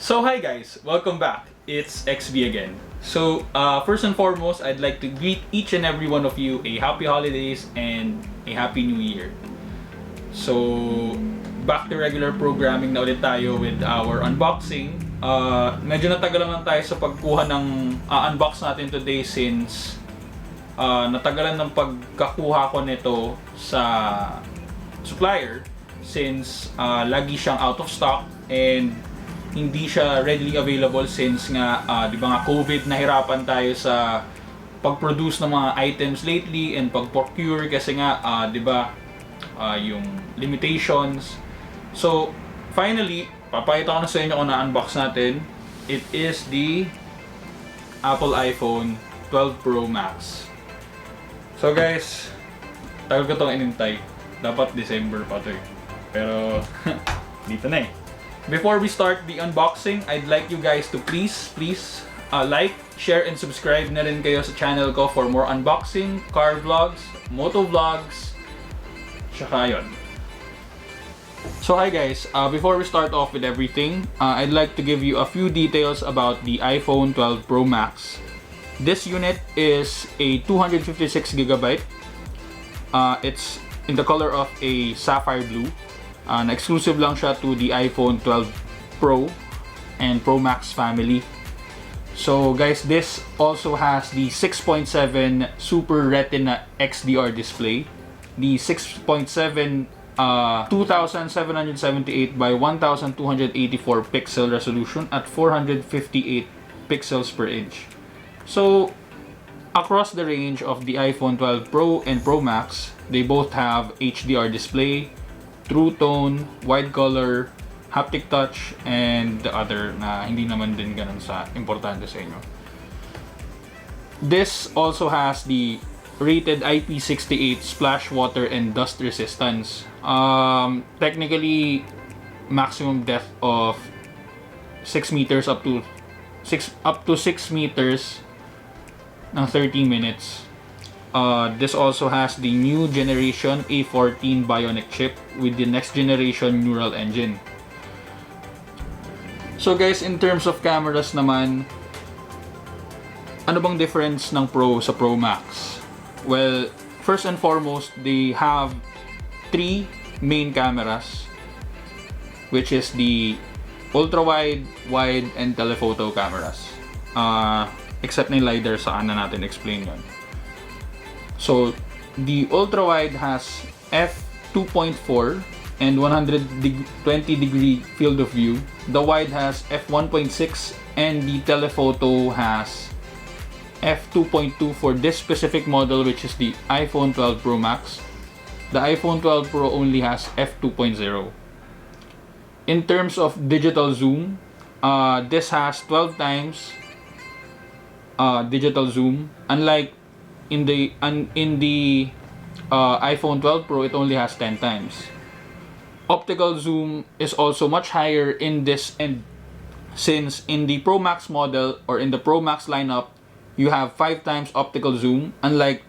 So hi guys, welcome back. It's XBiE again. So first and foremost, I'd like to greet each and every one of you a happy holidays and a happy new year. So back to regular programming na ulit tayo with our unboxing. Medyo natagalan lang tayo sa pagkuha ng unbox natin today since natagalan ng pagkakuha ko nito sa supplier since lagi siyang out of stock and hindi siya readily available since nga di ba nga COVID, nahirapan tayo sa pag-produce ng mga items lately and pag-procure kasi nga di ba yung limitations. So finally, papakita ko na sa inyo kung na-unbox natin. It is the Apple iPhone 12 Pro Max. So guys, tagal ko itong inintay. Dapat December pa to eh. Pero dito na eh. Before we start the unboxing, I'd like you guys to please like, share, and subscribe na rin kayo sa channel ko for more unboxing, car vlogs, moto vlogs, tsaka yun. So hi guys, before we start off with everything, I'd like to give you a few details about the iPhone 12 Pro Max. This unit is a 256GB. It's in the color of a sapphire blue. Na-exclusive lang siya to the iPhone 12 Pro and Pro Max family. So guys, this also has the 6.7 Super Retina XDR display. The 6.7 2778 by 1284 pixel resolution at 458 pixels per inch. So across the range of the iPhone 12 Pro and Pro Max, they both have HDR display, True Tone, Wide Color, Haptic Touch, and the other na hindi naman din ganun sa importante sa inyo. This also has the rated IP68 splash water and dust resistance. Technically, maximum depth of 6 meters up to 6 meters ng 30 minutes. This also has the new generation A14 Bionic chip with the next generation neural engine. So guys, in terms of cameras naman, ano bang difference ng Pro sa Pro Max? Well, first and foremost, they have 3 main cameras, which is the ultra-wide, wide, and telephoto cameras. Except na yung LiDAR, saan na natin explain yun. So, the ultra-wide has f2.4 and 120-degree field of view. The wide has f1.6 and the telephoto has f2.2 for this specific model, which is the iPhone 12 Pro Max. The iPhone 12 Pro only has f2.0. In terms of digital zoom, this has 12 times digital zoom, unlike in the iPhone 12 Pro, it only has 10 times. Optical zoom is also much higher in this end, since in the Pro Max model or in the Pro Max lineup, you have 5 times optical zoom, unlike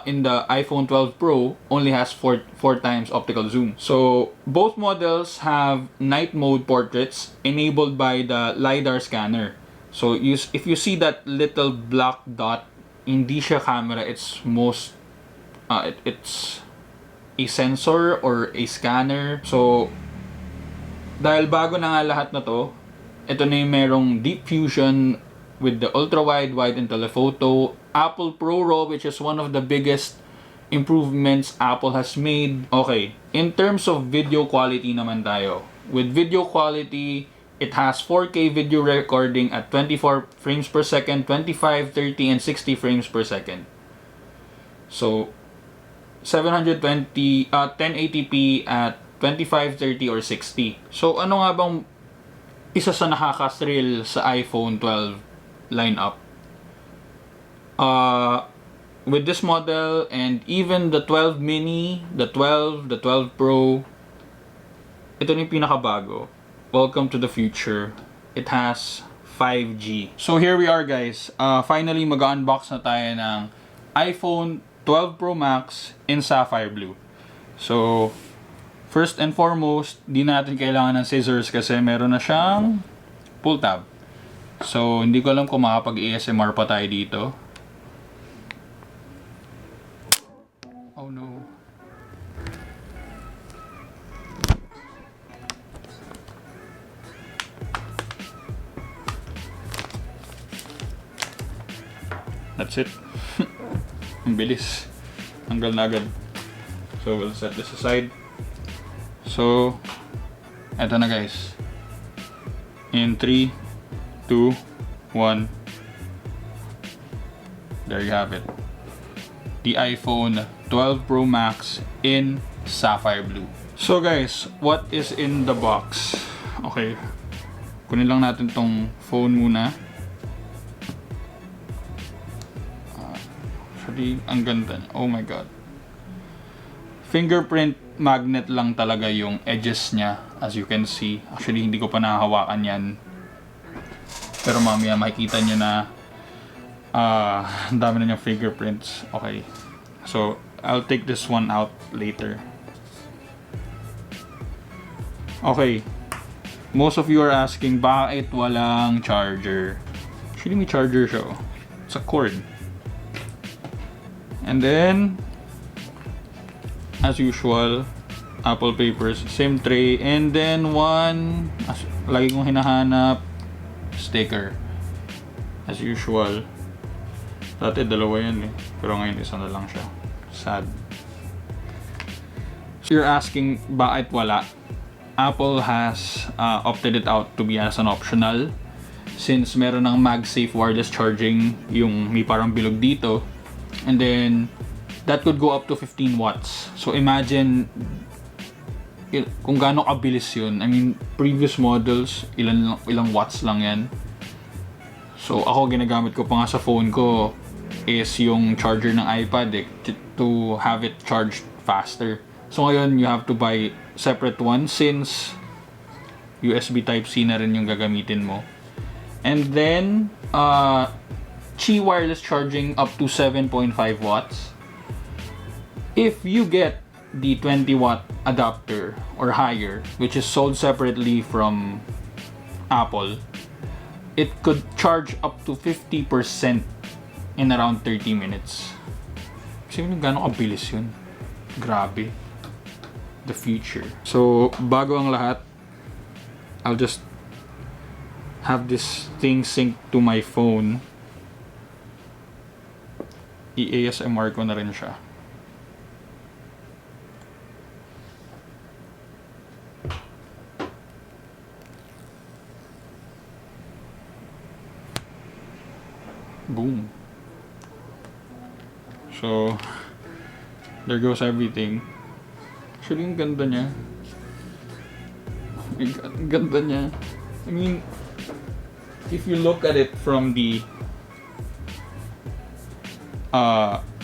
in the iPhone 12 Pro only has 4 times optical zoom. So both models have night mode portraits enabled by the LiDAR scanner. So if you see that little black dot, hindi siya camera, it's it's a sensor or a scanner. So dahil bago na nga lahat na to, ito na yung merong deep fusion with the ultra wide, wide, and telephoto. Apple ProRAW, which is one of the biggest improvements Apple has made. Okay, in terms of video quality naman tayo. With video quality, it has 4K video recording at 24 frames per second, 25, 30, and 60 frames per second. So 720, 1080p at 25, 30, or 60. So ano nga bang isa sa nakaka-thrill sa iPhone 12 lineup? With this model and even the 12 mini, the 12, the 12 Pro, ito na yung pinakabago. Welcome to the future. It has 5G. So here we are guys. Finally mag-unbox na tayo ng iPhone 12 Pro Max in sapphire blue. So first and foremost, di natin kailangan ng scissors kasi meron na siyang pull tab. So, hindi ko alam kung makapag-ASMR pa tayo dito. Oh no. That's it. Ang bilis. Tanggal na agad. So, we'll set this aside. So, eto na guys. In 3, 2, 1. There you have it. The iPhone 12 Pro Max in sapphire blue. So guys, what is in the box? Okay. Kunin lang natin tong phone muna. Actually, ang ganda. Oh my god. Fingerprint magnet lang talaga yung edges niya, as you can see. Actually, hindi ko pa nahahawakan yan. Pero mamaya makikita nyo na ang dami na niyang fingerprints. Okay. So, I'll take this one out later. Okay. Most of you are asking, bakit walang charger? Actually, may charger siya. It's a cord. And then, as usual, Apple papers, same tray, and then one, lagi kong hinahanap, sticker. As usual. Dati dalawa yan eh, pero ngayon isa na lang siya. Sad. So you're asking, bakit wala? Apple has opted it out to be as an optional, since meron ng MagSafe wireless charging, yung may parang bilog dito. And then, that could go up to 15 watts. So, imagine kung gaano kabilis yun. I mean, previous models, ilang watts lang yan. So, ako, ginagamit ko pa nga sa phone ko is yung charger ng iPad to have it charged faster. So, ngayon, you have to buy separate one since USB Type-C na rin yung gagamitin mo. And then, Qi wireless charging up to 7.5 watts. If you get the 20 watt adapter or higher, which is sold separately from Apple, it could charge up to 50% in around 30 minutes. Kasi gano'ng kabilis yun. Grabe. The future. So, bago ang lahat, I'll just have this thing synced to my phone. I-ASMR ko na rin siya. Boom. So, there goes everything. Actually, ang ganda niya. Ang ganda niya. I mean, if you look at it from the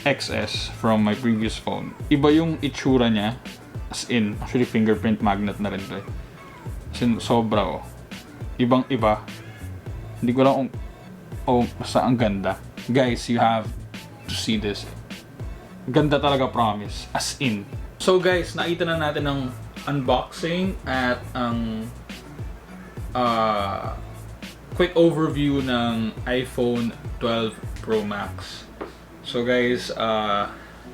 XS from my previous phone, iba yung itsura niya, as in, actually fingerprint magnet na rin to eh. As in, sobra oh. Ibang iba. Hindi ko lang basta ang ganda. Guys, you have to see this. Ganda talaga, promise. As in. So guys, nakita na natin ang unboxing at ang quick overview ng iPhone 12 Pro Max. So guys,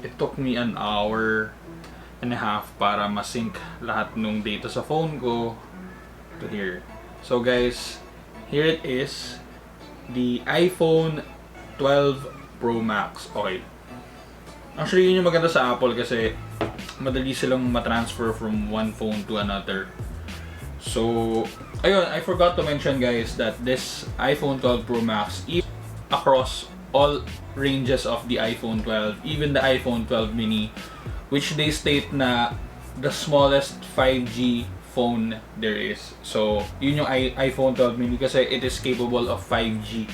it took me an hour and a half para ma-sync lahat ng data sa phone ko to here. So guys, here it is, the iPhone 12 Pro Max. Okay. Actually, yun yung maganda sa Apple kasi madali silang matransfer from one phone to another. So, ayun, I forgot to mention guys that this iPhone 12 Pro Max is across all ranges of the iPhone 12, even the iPhone 12 mini, which they state na the smallest 5G phone there is. So, yun yung iPhone 12 mini kasi it is capable of 5G.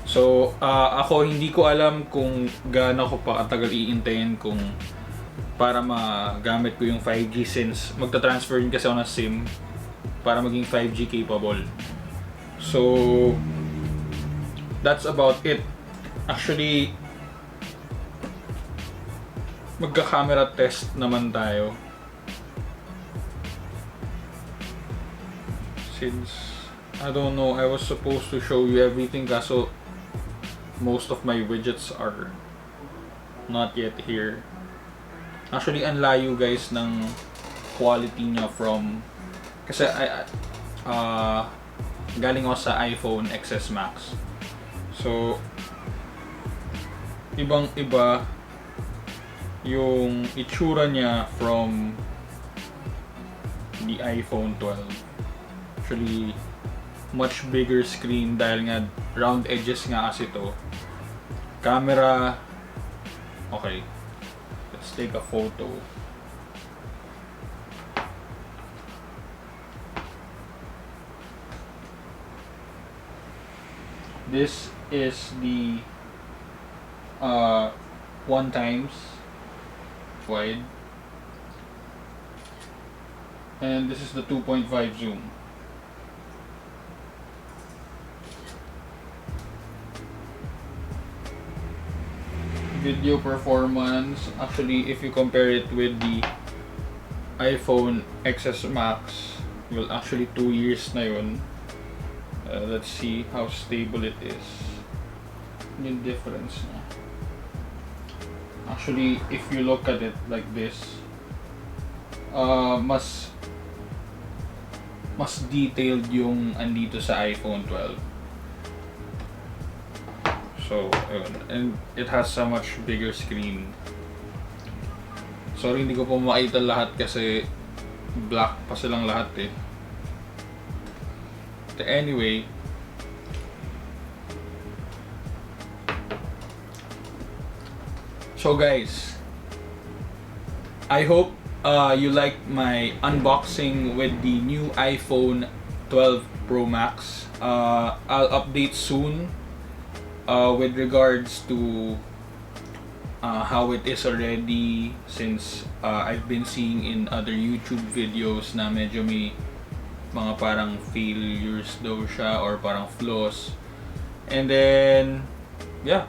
So, ako hindi ko alam kung gaano ko pa katagal iintayin kung para magamit ko yung 5G since magta-transfer rin kasi ako ng SIM para maging 5G capable. So, that's about it. Actually, magka-camera test naman tayo. Since I don't know, I was supposed to show you everything kaso most of my widgets are not yet here. Actually, ang layo guys ng quality niya from kasi galing ako sa iPhone XS Max. So ibang-iba yung itsura niya from the iPhone 12. Actually, much bigger screen dahil nga round edges nga kasi to. Camera, okay. Let's take a photo. This is the 1x wide, and this is the 2.5 zoom. Video performance, actually if you compare it with the iPhone XS Max, well actually 2 years na yun. Let's see how stable it is. Yung difference na. Actually, if you look at it like this, mas detailed yung andito sa iPhone 12. So, ayun. And it has a much bigger screen. Sorry, hindi ko po makita lahat kasi black pa silang lahat eh. But anyway, so guys, I hope you like my unboxing with the new iPhone 12 Pro Max. I'll update soon with regards to how it is already, since I've been seeing in other YouTube videos na medyo may mga parang failures daw siya or parang flaws. And then, yeah,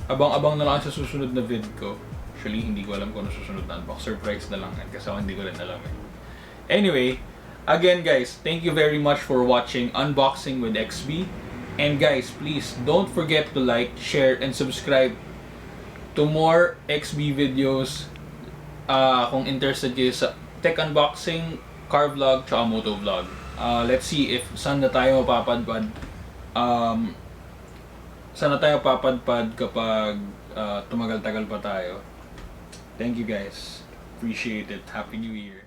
abang-abang na lang sa susunod na vid ko. Actually, hindi ko alam kung ano susunod na unbox. Surprise na lang yan kasi hindi ko rin alam eh. Anyway, again guys, thank you very much for watching Unboxing with XBiE. And guys, please don't forget to like, share, and subscribe to more XBiE videos. Kung interested kayo sa tech unboxing, car vlog, tsaka moto vlog. Let's see if saan na tayo mapapadpad. Saan na tayo papadpad kapag tumagal-tagal pa tayo. Thank you guys. Appreciate it. Happy New Year.